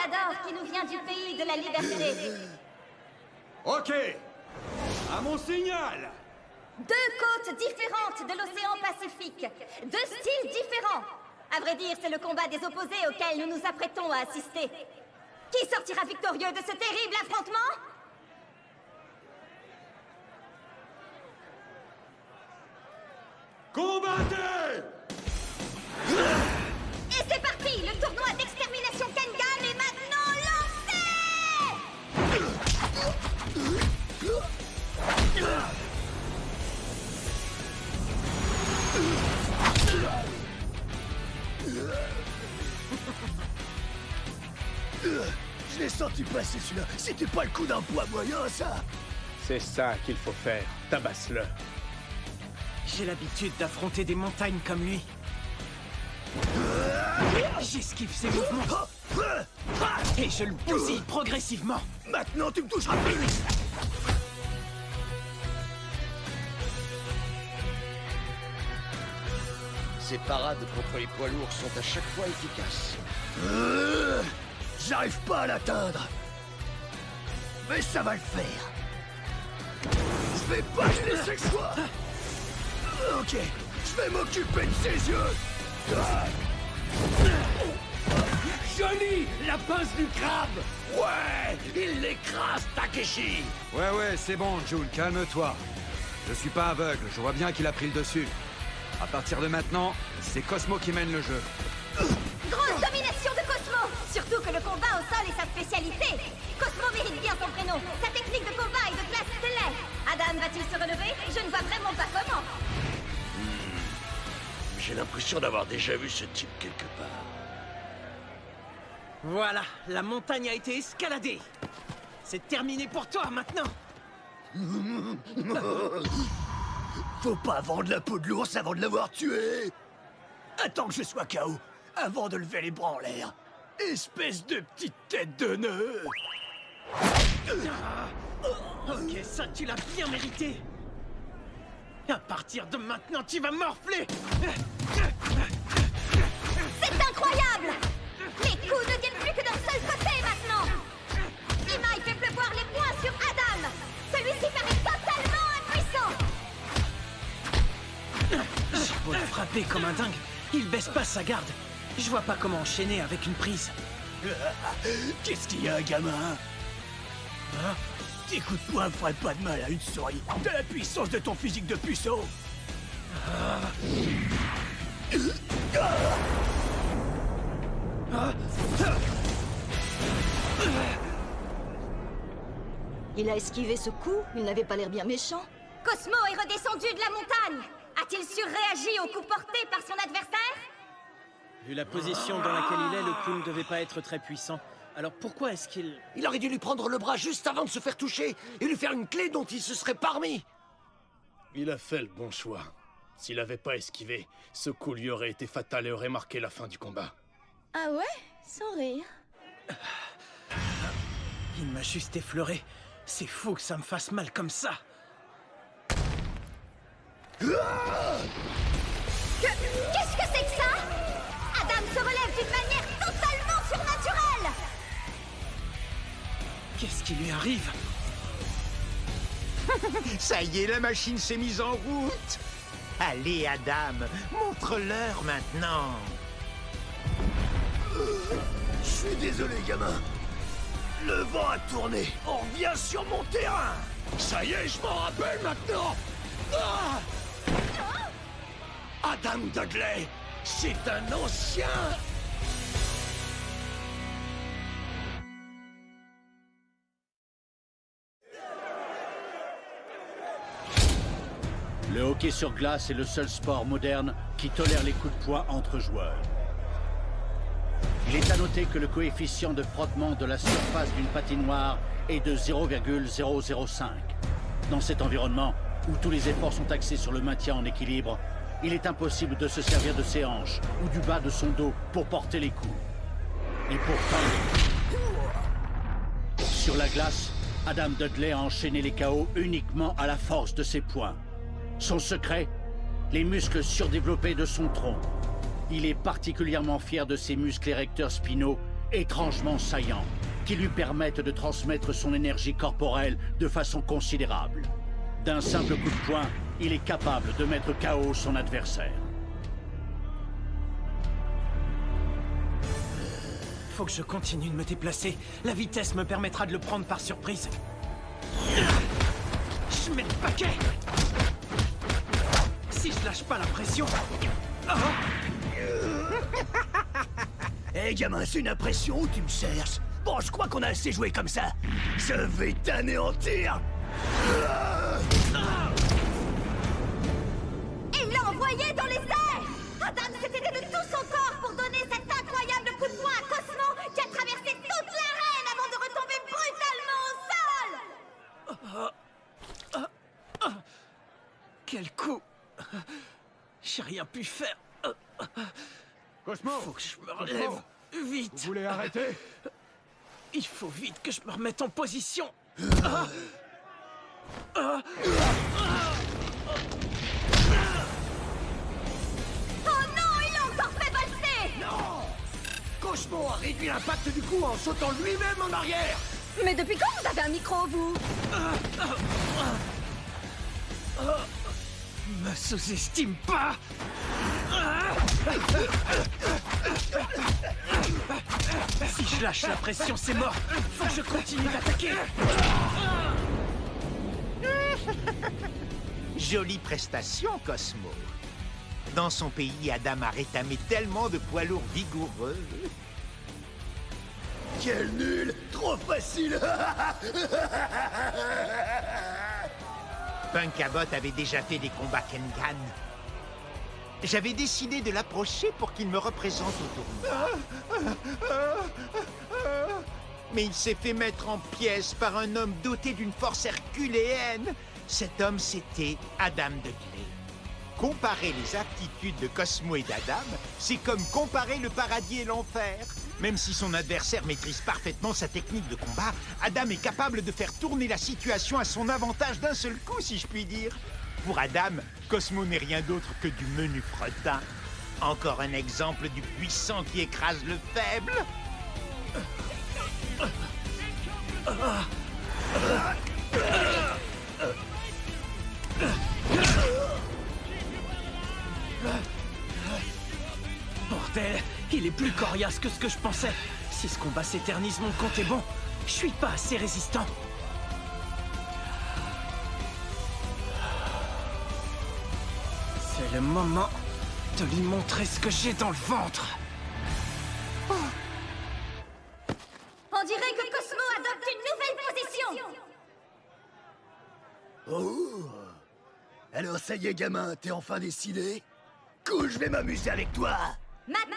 matador qui nous vient du pays de la liberté. Ok. À mon signal. Deux côtes différentes de l'océan Pacifique. Deux styles différents. À vrai dire, c'est le combat des opposés auquel nous nous apprêtons à assister. Qui sortira victorieux de ce terrible affrontement? Combattez! Et c'est parti! Le tournoi d'extermination Kengan est maintenant lancé! Je l'ai senti passer celui-là. C'était pas le coup d'un poids moyen, ça. C'est ça qu'il faut faire. Tabasse-le. J'ai l'habitude d'affronter des montagnes comme lui. J'esquive ses mouvements. Et je le bousille progressivement. Maintenant, tu me toucheras plus. Ces parades contre les poids lourds sont à chaque fois efficaces. J'arrive pas à l'atteindre. Mais ça va le faire. Je vais pas le laisser le choix. Ok, je vais m'occuper de ses yeux. Joli, la pince du crabe. Ouais, il l'écrase, Takeshi. Ouais, c'est bon, Jul, calme-toi. Je suis pas aveugle, je vois bien qu'il a pris le dessus. À partir de maintenant, c'est Cosmo qui mène le jeu. Grosse domination de Cosmo! Surtout que le combat au sol est sa spécialité. Cosmo mérite bien son prénom. Sa technique de combat est de classe stellaire. Adam va-t-il se relever? Je ne vois vraiment pas comment. J'ai l'impression d'avoir déjà vu ce type quelque part. Voilà, la montagne a été escaladée. C'est terminé pour toi maintenant. Faut pas vendre la peau de l'ours avant de l'avoir tué. Attends que je sois KO, avant de lever les bras en l'air. Espèce de petite tête de nœud. Ok, ça tu l'as bien mérité. À partir de maintenant, tu vas morfler. C'est incroyable! Les coups ne viennent plus que d'un seul côté maintenant! Imai fait pleuvoir les poings sur Adam! Celui-ci paraît totalement impuissant! J'ai beau le frapper comme un dingue, il baisse pas sa garde. Je vois pas comment enchaîner avec une prise. Qu'est-ce qu'il y a, gamin? Hein? Tes coups de poing feraient pas de mal à une souris. De la puissance de ton physique de puceau. Il a esquivé ce coup, il n'avait pas l'air bien méchant. Cosmo est redescendu de la montagne! A-t-il surréagi au coup porté par son adversaire? Vu la position dans laquelle il est, le coup ne devait pas être très puissant. Alors pourquoi est-ce qu'il... Il aurait dû lui prendre le bras juste avant de se faire toucher et lui faire une clé dont il se serait parmi. Il a fait le bon choix. S'il avait pas esquivé, ce coup lui aurait été fatal et aurait marqué la fin du combat. Ah ouais? Sans rire. Il m'a juste effleuré. C'est fou que ça me fasse mal comme ça. Qu'est-ce que c'est que ça? Adam se relève d'une manière totalement surnaturelle! Qu'est-ce qui lui arrive? Ça y est, la machine s'est mise en route. Allez, Adam, montre-leur maintenant. Je suis désolé, gamin. Le vent a tourné. On revient sur mon terrain. Ça y est, je m'en rappelle maintenant. Ah! Adam Dudley, c'est un ancien. Le hockey sur glace est le seul sport moderne qui tolère les coups de poing entre joueurs. Il est à noter que le coefficient de frottement de la surface d'une patinoire est de 0,005. Dans cet environnement, où tous les efforts sont axés sur le maintien en équilibre, il est impossible de se servir de ses hanches ou du bas de son dos pour porter les coups. Et pourtant, sur la glace, Adam Dudley a enchaîné les KO uniquement à la force de ses poings. Son secret, les muscles surdéveloppés de son tronc. Il est particulièrement fier de ses muscles érecteurs spinaux étrangement saillants, qui lui permettent de transmettre son énergie corporelle de façon considérable. D'un simple coup de poing, il est capable de mettre KO son adversaire. Faut que je continue de me déplacer. La vitesse me permettra de le prendre par surprise. Je mets le paquet. Si je lâche pas la pression... Hé gamin, c'est une impression ou tu me cherches? Bon, je crois qu'on a assez joué comme ça. Je vais t'anéantir. Il l'a envoyé dans les airs! Adam s'est aidé de tout son corps pour donner cet incroyable coup de poing à Cosmo qui a traversé toute l'arène avant de retomber brutalement au sol! Quel coup! J'ai rien pu faire. Cosmo! Faut que je me relève vite. Vous voulez arrêter? Il faut vite que je me remette en position. Oh non, il l'a encore fait valser! Non! Cosmo a réduit l'impact du coup en sautant lui-même en arrière. Mais depuis quand vous avez un micro, vous? Me sous-estime pas! Si je lâche la pression, c'est mort! Faut que je continue d'attaquer! Jolie prestation, Cosmo. Dans son pays, Adam a rétamé tellement de poids lourds vigoureux. Quel nul! Trop facile! Punkabot avait déjà fait des combats Kengan. J'avais décidé de l'approcher pour qu'il me représente au tournoi. Mais il s'est fait mettre en pièces par un homme doté d'une force herculéenne. Cet homme, c'était Adam de Gley. Comparer les aptitudes de Cosmo et d'Adam, c'est comme comparer le paradis et l'enfer. Même si son adversaire maîtrise parfaitement sa technique de combat, Adam est capable de faire tourner la situation à son avantage d'un seul coup, si je puis dire. Pour Adam, Cosmo n'est rien d'autre que du menu fretin. Encore un exemple du puissant qui écrase le faible. Bordel, il est plus coriace que ce que je pensais. Si ce combat s'éternise, mon compte est bon. Je suis pas assez résistant. C'est le moment de lui montrer ce que j'ai dans le ventre. On dirait que Cosmo adopte une nouvelle position! Oh! Alors ça y est gamin, t'es enfin décidé? Cool, je vais m'amuser avec toi! Maintenant,